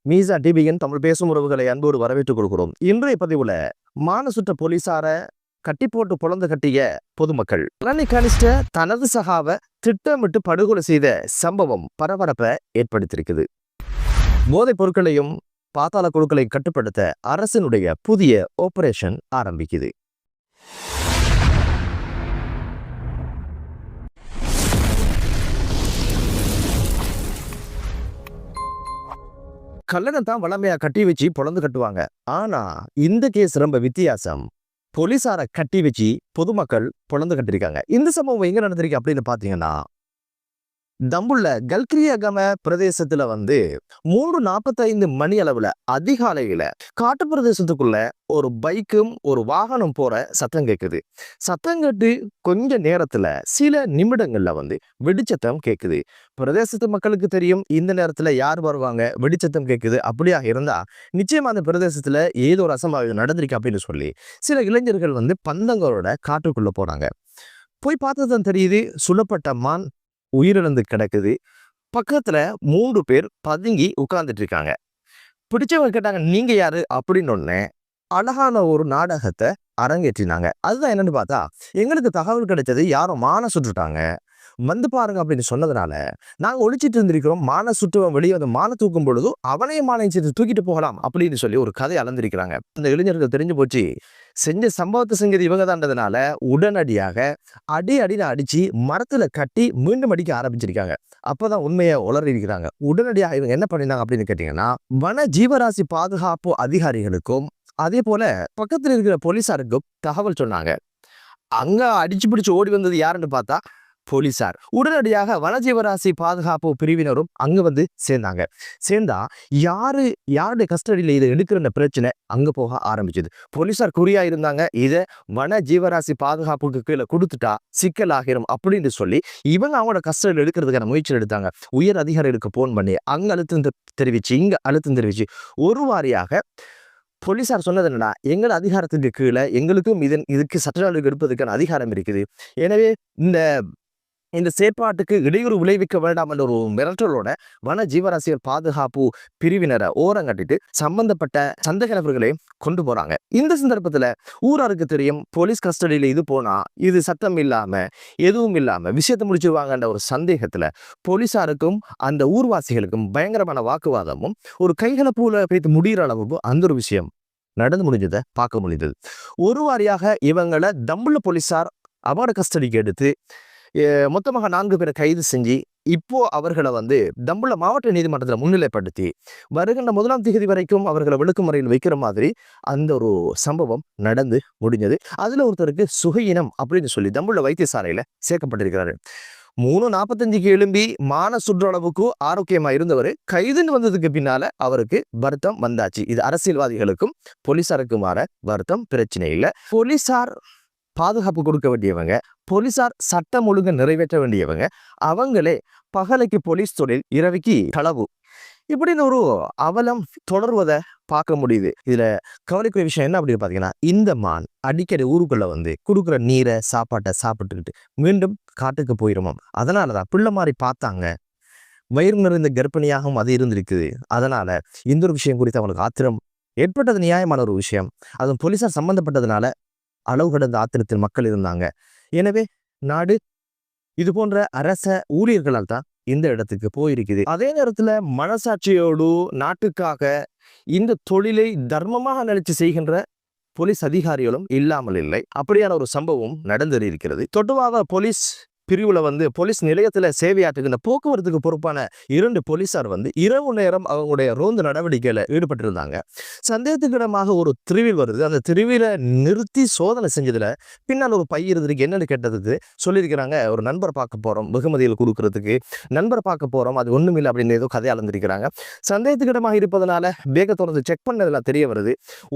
மீசா டிபியின் தமிழ் பேசும் உறவுகளை அன்போடு வரவேற்றுக் கொள்கிறோம். இன்றைய பதிவுல மானசுற்ற போலீசார கட்டி போட்டு பொழந்து கட்டிய பொதுமக்கள். பழனி கனிஷ்ட தனது சகாவை திட்டமிட்டு படுகொலை செய்த சம்பவம் பரபரப்பை ஏற்படுத்தியிருக்குது. போதைப் பொருட்களையும் பாதாள குழுக்களை கட்டுப்படுத்த அரசினுடைய புதிய ஆபரேஷன் ஆரம்பிக்குது. கல்லணை தான் வளமையா கட்டி வச்சு பொழந்து கட்டுவாங்க. ஆனா இந்த கேஸ் ரொம்ப வித்தியாசம். போலீசார கட்டி வச்சு பொதுமக்கள் பொழந்து கட்டிருக்காங்க. இந்த சம்பவம் எங்க நடந்திருக்கு அப்படின்னு பாத்தீங்கன்னா, தம்புள்ள கல்கிரியகம பிரதேசத்துல 3:45 மணி அளவுல அதிகாலையில காட்டு பிரதேசத்துக்குள்ள ஒரு பைக்கும் ஒரு வாகனம் போற சத்தம் கேட்குது. சத்தம் கேட்டு கொஞ்ச நேரத்துல சில நிமிடங்கள்ல வெடிச்சத்தம் கேட்குது. பிரதேசத்து மக்களுக்கு தெரியும் இந்த நேரத்துல யார் வருவாங்க, வெடிச்சத்தம் கேட்குது. அப்படியா இருந்தா நிச்சயமா அந்த பிரதேசத்துல ஏதோ ஒரு அசம்பாவிதம் நடந்திருக்கு அப்படின்னு சொல்லி சில இளைஞர்கள் பந்தங்களோட காட்டுக்குள்ள போறாங்க. போய் பார்த்ததான் தெரியுது, சுடப்பட்ட மான் உயிரிழந்து கிடக்குது. பக்கத்துல 3 பேர் பதுங்கி உட்கார்ந்துட்டு இருக்காங்க. பிடிச்சவங்க கேட்டாங்க, நீங்க யாரு அப்படின்னு. அழகான ஒரு நாடகத்தை அரங்கேற்றினாங்க. அதுதான் என்னன்னு பார்த்தா, எங்களுக்கு தகவல் கிடைச்சது யாரும் மான சுட்டுட்டாங்க, பாருங்க அப்படின்னு சொன்னதுனால நாங்க ஒழிச்சிட்டு இருந்திருக்கிறோம். மான சுட்டுவன் வெளியே மான தூக்கும் பொழுது அவனையும் மானை சேர்த்து தூக்கிட்டு போகலாம் அப்படின்னு சொல்லி ஒரு கதை அளந்திருக்கிறாங்க. அந்த இளைஞர்கள் தெரிஞ்சு போச்சு, செஞ்ச சம்பவத்தை செஞ்சது இவங்க தான்றதுனால உடனடியாக அடின்னு அடிச்சு மரத்துல கட்டி மீண்டும் அடிக்க ஆரம்பிச்சிருக்காங்க. அப்பதான் உண்மையை உளறி இருக்கிறாங்க. உடனடியாக இவங்க என்ன பண்ணிருந்தாங்க அப்படின்னு கேட்டீங்கன்னா, வன ஜீவராசி பாதுகாப்பு அதிகாரிகளுக்கும் அதே போல பக்கத்துல இருக்கிற போலீசாருக்கும் தகவல் சொன்னாங்க. அங்க அடிச்சு பிடிச்சு ஓடி வந்தது யாருன்னு பார்த்தா போலீசார். உடனடியாக வனஜீவராசி பாதுகாப்பு பிரிவினரும் அங்க சேர்ந்தாங்க. சேர்ந்தா யாருடைய கஸ்டடியில இதை எடுக்கிற பிரச்சனை அங்க போக ஆரம்பிச்சது. போலீசார் குறியா இருந்தாங்க, இதை வன ஜீவராசி பாதுகாப்புக்கு கீழே கொடுத்துட்டா சிக்கல் ஆகிரும் அப்படின்னு சொல்லி இவங்க அவங்களோட கஸ்டடியில் எடுக்கிறதுக்கான முயற்சி எடுத்தாங்க. உயர் அதிகாரிகளுக்கு போன் பண்ணி அங்க அழுத்தம் தெரிவிச்சு இங்க அழுத்தம் தெரிவிச்சு ஒரு வாரியாக போலீசார் சொன்னது என்னன்னா, எங்கள் அதிகாரத்துக்கு கீழே எங்களுக்கும் இதுக்கு சட்ட நடவடிக்கை எடுப்பதற்கான அதிகாரம் இருக்குது. எனவே இந்த செயற்பாட்டுக்கு இடையூறு விளைவிக்க வேண்டாம் என்ற ஒரு மிரட்டலோட வன ஜீவராசிகள் பாதுகாப்பு பிரிவினரை ஓரங்கட்டிட்டு சம்பந்தப்பட்ட சந்தேக நபர்களை கொண்டு போறாங்க. இந்த சந்தர்ப்பத்துல ஊராருக்கு தெரியும், போலீஸ் கஸ்டடியில இது போனா இது சட்டம் இல்லாம எதுவும் இல்லாம விஷயத்தை முடிச்சிருவாங்கன்ற ஒரு சந்தேகத்துல போலீசாருக்கும் அந்த ஊர்வாசிகளுக்கும் பயங்கரமான வாக்குவாதமும் ஒரு கைகலப்பூல பேத்து முடிகிற அளவுக்கு அந்த ஒரு விஷயம் நடந்து முடிஞ்சதை பார்க்க முடிந்தது. ஒரு வாரியாக இவங்களை தம்புள்ள போலீசார் அவரோட கஸ்டடிக்கு எடுத்து மொத்தமாக 4 பேரை கைது செஞ்சு இப்போ அவர்களை தம்புள்ள மாவட்ட நீதிமன்றத்தில் முன்னிலைப்படுத்தி வருகின்ற 1ஆம் தேதி வரைக்கும் அவர்களை விளக்குமுறையில் வைக்கிற மாதிரி அந்த ஒரு சம்பவம் நடந்து முடிஞ்சது. அதுல ஒருத்தருக்கு சுகையினம் அப்படின்னு சொல்லி தம்புள்ள வைத்தியசாலையில சேர்க்கப்பட்டிருக்கிறாரு. 3:45 எழும்பி மான சுற்றளவுக்கு ஆரோக்கியமா இருந்தவர் கைதுன்னு வந்ததுக்கு பின்னால அவருக்கு வருத்தம் வந்தாச்சு. இது அரசியல்வாதிகளுக்கும் போலீசாருக்குமாற வருத்தம் பிரச்சனை இல்லை. போலீசார் பாதுகாப்பு கொடுக்க வேண்டியவங்க, போலீசார் சட்டம் ஒழுங்கு நிறைவேற்ற வேண்டியவங்க, அவங்களே பகலைக்கு போலீஸ் தொழில், இரவைக்கு களவு, இப்படின்னு ஒரு அவலம் தொடர்வதை பார்க்க முடியுது. இதுல கவலைக்குரிய விஷயம் என்ன அப்படின்னு பாத்தீங்கன்னா, இந்த மான் அடிக்கடி ஊருக்குள்ள கொடுக்குற நீரை சாப்பாட்டை சாப்பிட்டுக்கிட்டு மீண்டும் காட்டுக்கு போயிருமாம். அதனாலதான் பிள்ளை மாதிரி பார்த்தாங்க, வயிறு நிறைந்த கர்ப்பிணியாகவும் அது இருந்திருக்குது. அதனால இந்த ஒரு விஷயம் குறித்து அவங்களுக்கு ஆத்திரம் ஏற்பட்டது நியாயமான ஒரு விஷயம். அதுவும் போலீசார் சம்பந்தப்பட்டதுனால அளவு கடந்த ஆத்திரத்தில் மக்கள் இருந்தாங்க. எனவே நாடு இது போன்ற அரச ஊழியர்களால் தான் இந்த இடத்துக்கு போயிருக்குது. அதே நேரத்துல மனசாட்சியோடு நாட்டுக்காக இந்த தொழிலை தர்மமாக நினைச்சு செய்கின்ற போலீஸ் அதிகாரிகளும் இல்லாமல் இல்லை. அப்படியான ஒரு சம்பவம் நடந்து இருக்கிறது. தொட்டுவாக போலீஸ் பிரிவுல போலீஸ் நிலையத்துல சேவையாற்றுகின்ற போக்குவரத்துக்கு பொறுப்பான 2 போலீசார் இரவு நேரம் அவங்களுடைய ரோந்து நடவடிக்கையில ஈடுபட்டிருந்தாங்க. சந்தேகத்துக்கிடமாக ஒரு திருவில் வருது. அந்த திருவில நிறுத்தி சோதனை செஞ்சதுல பின்னால் ஒரு பை இருந்திருக்கு. என்னன்னு கேட்டதுக்கு சொல்லியிருக்கிறாங்க, ஒரு நண்பரை பார்க்க போறோம், வெகுமதியில் கொடுக்கறதுக்கு நண்பரை பார்க்க போறோம், அது ஒண்ணும் இல்லை அப்படின்னு ஏதோ கதை அளந்திருக்கிறாங்க. சந்தேகத்துக்கிடமாக இருப்பதனால வேகத்தோடு செக் பண்ணதுல தெரிய வருது,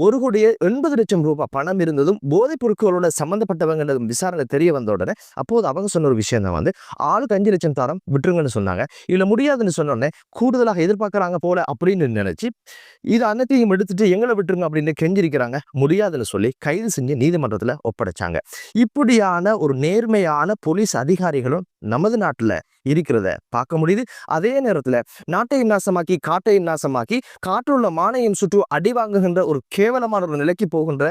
1,80,00,000 ரூபாய் பணம் இருந்ததும் போதைப் பொருட்களோட சம்பந்தப்பட்டவங்க விசாரணை தெரிய வந்த உடனே அப்போது அவங்க சொன்ன ஒரு விஷயம் தான் வந்து ஆளுக்கு 5 லட்சம் தரம் விட்டுருங்கன்னு சொன்னாங்க. இதுல முடியாதுன்னு சொன்னோடனே கூடுதலாக எதிர்பார்க்கறாங்க போல அப்படின்னு நினைச்சு இது அனைத்தையும் எடுத்துட்டு எங்களை விட்டுருங்க அப்படின்னு கெஞ்சிருக்கிறாங்க. முடியாதுன்னு சொல்லி கைது செஞ்சு நீதிமன்றத்துல ஒப்படைச்சாங்க. இப்படியான ஒரு நேர்மையான போலீஸ் அதிகாரிகளும் நமது நாட்டுல இருக்கிறத பார்க்க முடியுது. அதே நேரத்துல நாட்டை நாசமாக்கி காட்டை நாசமாக்கி காற்றுள்ள மானையும் சுற்று அடி வாங்குகின்ற ஒரு கேவலமான ஒரு நிலைக்கு போகின்ற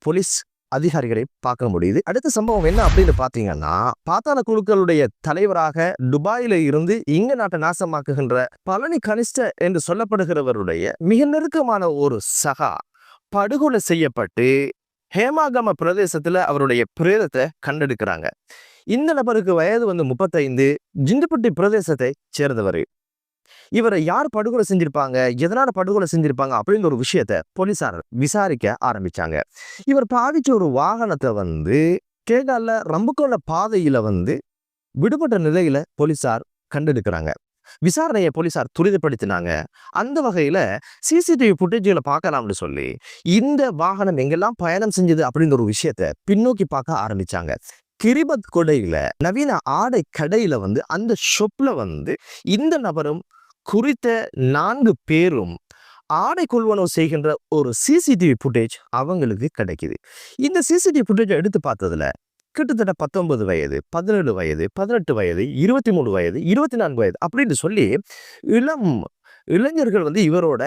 போலீஸ் அதிகாரிகளை பார்க்க முடியுது. அடுத்த சம்பவம் என்ன அப்படின்னு பாத்தீங்கன்னா, பாத்தாள குழுக்களுடைய தலைவராக துபாயில இருந்து இங்க நாட்டை நாசமாக்குகின்ற பழனி கனிஷ்ட என்று சொல்லப்படுகிறவருடைய மிக நெருக்கமான ஒரு சகா படுகொலை செய்யப்பட்டு ஹேமாகம பிரதேசத்துல அவருடைய பிரேதத்தை கண்டெடுக்கிறாங்க. இந்த நபருக்கு வயது வந்து 35, ஜிண்டுப்பட்டி பிரதேசத்தை சேர்ந்தவர். இவரை யார் படுகொலை செஞ்சிருப்பாங்க, எதனால படுகொலை செஞ்சிருப்பாங்க அப்படிங்கிற ஒரு விஷயத்த போலீசார் விசாரிக்க ஆரம்பிச்சாங்க. இவர் பாவிச்ச ஒரு வாகனத்தை வந்து கேகால ரம்புக்கோல பாதையில வந்து விடுபட்ட நிலையில போலீசார் கண்டெடுக்கிறாங்க. விசாரணையை போலீசார் துரிதப்படுத்தினாங்க. அந்த வகையில சிசிடிவி புட்டேஜ்களை பார்க்கலாம்னு சொல்லி இந்த வாகனம் எங்கெல்லாம் பயணம் செஞ்சது அப்படிங்கிற ஒரு விஷயத்த பின்னோக்கி பார்க்க ஆரம்பிச்சாங்க. கிரிபத் கொடையில நவீன ஆடை கடையில வந்து அந்த ஷொப்ல வந்து இந்த நபரும் குறித்த 4 பேரும் ஆடை கொள்வனவு செய்கின்ற ஒரு சிசிடிவி புட்டேஜ் அவங்களுக்கு கிடைக்குது. இந்த சிசிடிவி புட்டேஜ் எடுத்து பார்த்ததுல கிட்டத்தட்ட 19 வயது, 17 வயது, 18 வயது, 23 வயது, 24 வயது அப்படின்னு சொல்லி இளம் இளைஞர்கள் வந்து இவரோட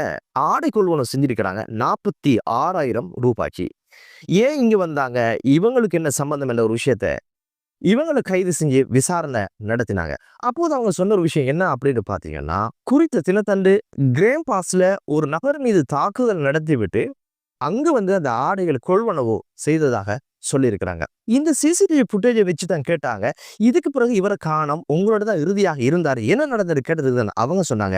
ஆடை கொள்வனவு செஞ்சிருக்கிறாங்க 46,000 ரூபாய்க்கு. ஏன் இங்க வந்தாங்க, இவங்களுக்கு என்ன சம்பந்தம் என்ற ஒரு விஷயத்த இவங்களை கைது செஞ்சு விசாரணை நடத்தினாங்க. அப்போது அவங்க சொன்ன ஒரு விஷயம் என்ன அப்படின்னு பாத்தீங்கன்னா, குறித்த தினத்தன்று கிரேம் பாஸ்ல ஒரு நபர் மீது தாக்குதல் நடத்திவிட்டு அங்க வந்து அந்த ஆடைகள் கொள்வனவு செய்ததாக சொல்லியிருக்கிறாங்க. இந்த சிசிடிவி புட்டேஜை வச்சு தான் கேட்டாங்க, இதுக்கு பிறகு இவரை காணோம், உங்களோட தான் இறுதியாக இருந்தாரு, என்ன நடந்தது கேட்டதுக்கு தான் அவங்க சொன்னாங்க,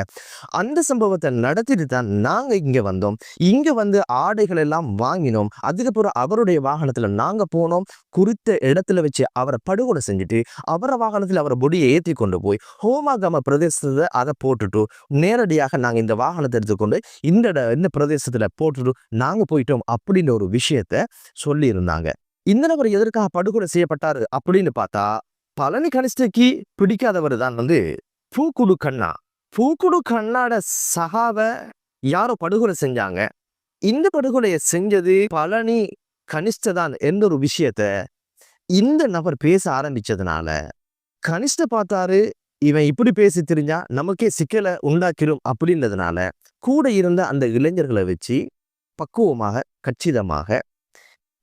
அந்த சம்பவத்தை நடத்திட்டு தான் நாங்க இங்க வந்தோம், இங்க வந்து ஆடைகள் எல்லாம் வாங்கினோம், அதுக்கப்புறம் அவருடைய வாகனத்துல நாங்க போனோம், குறித்த இடத்துல வச்சு அவரை படுகொலை செஞ்சுட்டு அவரை வாகனத்துல அவரை பொடியை ஏற்றி கொண்டு போய் ஹோமாகம பிரதேசத்துல அதை போட்டுட்டு நேரடியாக நாங்க இந்த வாகனத்தை எடுத்துக்கொண்டு இந்த பிரதேசத்துல போட்டுட்டு நாங்க போயிட்டோம் அப்படின்ற ஒரு விஷயத்த சொல்லி இருந்தாங்க. இந்த நபர் எதற்காக படுகொலை செய்யப்பட்டாரு அப்படின்னு பார்த்தா, பழனி கனிஷ்டக்கு பிடிக்காதவர் தான் வந்து பூக்குடு கண்ணா. பூக்குடு கண்ணாட சகாவை யாரோ படுகொலை செஞ்சாங்க. இந்த படுகொலையை செஞ்சது பழனி கனிஷ்ட தான் என்ற ஒரு விஷயத்த இந்த நபர் பேச ஆரம்பிச்சதுனால கனிஷ்ட பார்த்தாரு, இவன் இப்படி பேசி தெரிஞ்சா நமக்கே சிக்கலை உண்டாக்கிடும் அப்படின்றதுனால கூட இருந்த அந்த இளைஞர்களை வச்சு பக்குவமாக கச்சிதமாக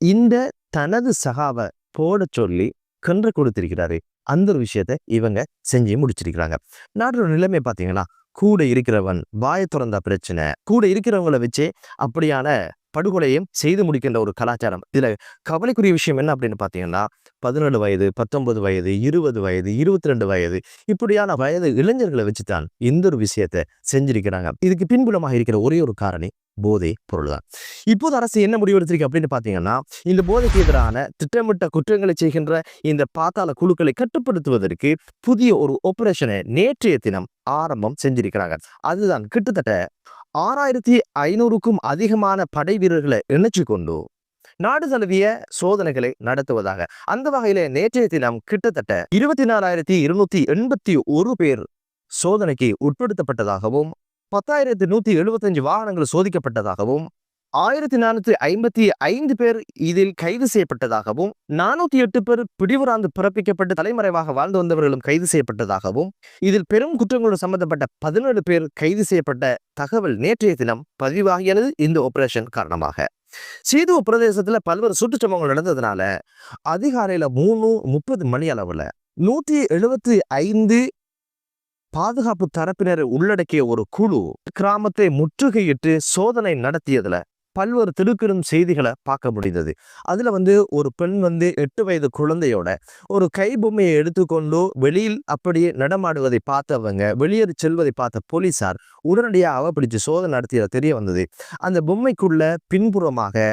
இந்த தனது சகாவை போட சொல்லி கன்று கொடுத்திருக்கிறாரு. அந்த ஒரு விஷயத்த இவங்க செஞ்சு முடிச்சிருக்கிறாங்க. நாட்டோட நிலைமை பார்த்தீங்கன்னா, கூட இருக்கிறவன் வாயை திறந்த பிரச்சனை, கூட இருக்கிறவங்களை வச்சு அப்படியான படுகொலையும் செய்து முடிக்கின்ற ஒரு கலாச்சாரம். இதுல கவலைக்குரிய விஷயம் என்ன அப்படின்னு பார்த்தீங்கன்னா, 17 வயது, 19 வயது, 20 வயது, 22 வயது இப்படியான வயது இளைஞர்களை வச்சுதான் இந்த ஒரு விஷயத்த செஞ்சிருக்கிறாங்க. இதுக்கு பின்புலமாக இருக்கிற ஒரே ஒரு காரணி போதை பொருள் தான். இப்போது அரசு என்ன முடிவெடுத்திருக்கு அப்படின்னு பார்த்தீங்கன்னா, இந்த போதைக்கு எதிரான திட்டமிட்ட குற்றங்களை செய்கின்ற இந்த பாத்தாள குழுக்களை கட்டுப்படுத்துவதற்கு புதிய ஒரு ஆபரேஷனை நேற்றைய தினம் ஆரம்பம் செஞ்சிருக்கிறாங்க. அதுதான் கிட்டத்தட்ட 6,500க்கும் அதிகமான படை வீரர்களை இணைச்சு கொண்டு நாடு தழுவிய சோதனைகளை நடத்துவதாக. அந்த வகையில நேற்றைய தினம் கிட்டத்தட்ட 24,281 பேர் சோதனைக்கு உட்படுத்தப்பட்டதாகவும் 10,175 வாகனங்கள் சோதிக்கப்பட்டதாகவும் 1,455 பேர் இதில் கைது செய்யப்பட்டதாகவும் 408 பேர் பிடிவுறாந்து பிறப்பிக்கப்பட்டு தலைமறைவாக வாழ்ந்து வந்தவர்களும் கைது செய்யப்பட்டதாகவும் இதில் பெரும் குற்றங்களோடு சம்பந்தப்பட்ட 17 பேர் கைது செய்யப்பட்ட தகவல் நேற்றைய தினம் பதிவாகியது. இந்த ஆபரேஷன் காரணமாக சீதுவ பிரதேசத்துல பல்வேறு சுற்றுச்சம்பவங்கள் நடந்ததுனால அதிகாலையில 3:30 மணி அளவுல 175 பாதுகாப்பு தரப்பினரை உள்ளடக்கிய ஒரு குழு கிராமத்தை முற்றுகையிட்டு சோதனை நடத்தியதுல பல்வேறு திடுக்கிடும் செய்திகளை பார்க்க முடிந்தது. அதுல வந்து ஒரு பெண் வந்து 8 வயது குழந்தையோட ஒரு கை பொம்மையை எடுத்துக்கொண்டு வெளியில் அப்படியே நடமாடுவதை பார்த்தவங்க, வெளியேறி செல்வதை பார்த்த போலீசார் உடனடியாக அவ பிடிச்சு சோதனை நடத்தியது தெரிய வந்தது. அந்த பொம்மைக்குள்ள பின்புறமாக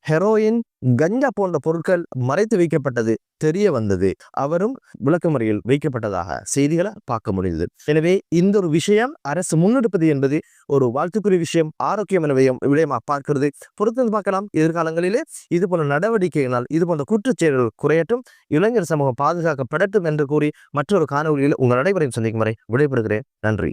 ஹெரோயின், கஞ்சா போன்ற பொருட்கள் மறைத்து வைக்கப்பட்டது தெரிய வந்தது. அவரும் விளக்கமறியல் வைக்கப்பட்டதாக செய்திகளை பார்க்க முடியுது. எனவே இந்த ஒரு விஷயம் அரசு முன்னெடுப்பது என்பது ஒரு வாழ்த்துக்குரிய விஷயம், ஆரோக்கியமான விடயமா பார்க்கிறது. பொறுத்து பார்க்கலாம். எதிர்காலங்களிலே இது போன்ற நடவடிக்கைகளால் இது போன்ற குற்றச்செயல்கள் குறையட்டும், இளைஞர் சமூகம் பாதுகாக்கப்படட்டும் என்று கூறி மற்றொரு காணொலியில் உங்கள் அனைவரையும் சந்திக்கும் வரை விடைபெறுகிறேன். நன்றி.